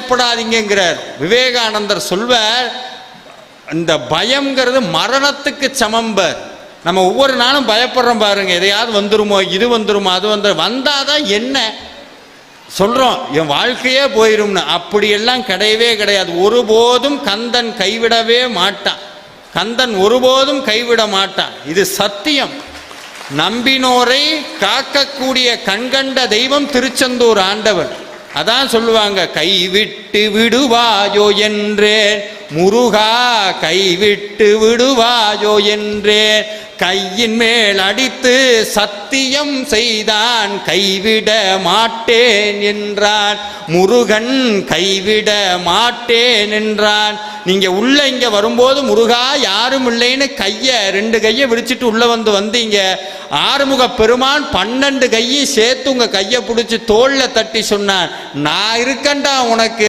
பயப்படாதீங்கிறார். விவேகானந்தர் சொல்வார், இந்த பயம்ங்கிறது மரணத்துக்கு சமம்பர். நம்ம ஒவ்வொரு நாளும் பயப்படுறோம் பாருங்க, எதையாவது வந்துருமோ, இது வந்துருமோ, அது வந்துடும், வந்தாதான் என்ன சொல்றோம், என் வாழ்க்கையே போயிரும்னு. அப்படியெல்லாம் கிடையவே கிடையாது. ஒருபோதும் கந்தன் கைவிடவே மாட்டான். கந்தன் ஒருபோதும் கைவிட மாட்டான். இது சத்தியம். நம்பினோரை காக்கக்கூடிய கண்கண்ட தெய்வம் திருச்செந்தூர் ஆண்டவர். அதான் சொல்லுவாங்க, கைவிட்டு விடுவாயோ என்றே முருகா, கைவிட்டு விடுவாயோ என்றே கையின் மேல் அடித்து சத்தியம் செய்தான், கைவிட மாட்டேன் என்றான். முருகன் கைவிட மாட்டேன் என்றான். நீங்க உள்ள இங்க வரும்போது முருகா யாரும் இல்லைன்னு ரெண்டு கையை விரிச்சிட்டு உள்ள வந்தீங்க. ஆறுமுக பெருமான் 12 கையை சேர்த்து உங்க கையை பிடிச்சி தோல்ல தட்டி சொன்னான், நான் இருக்கண்டா உனக்கு.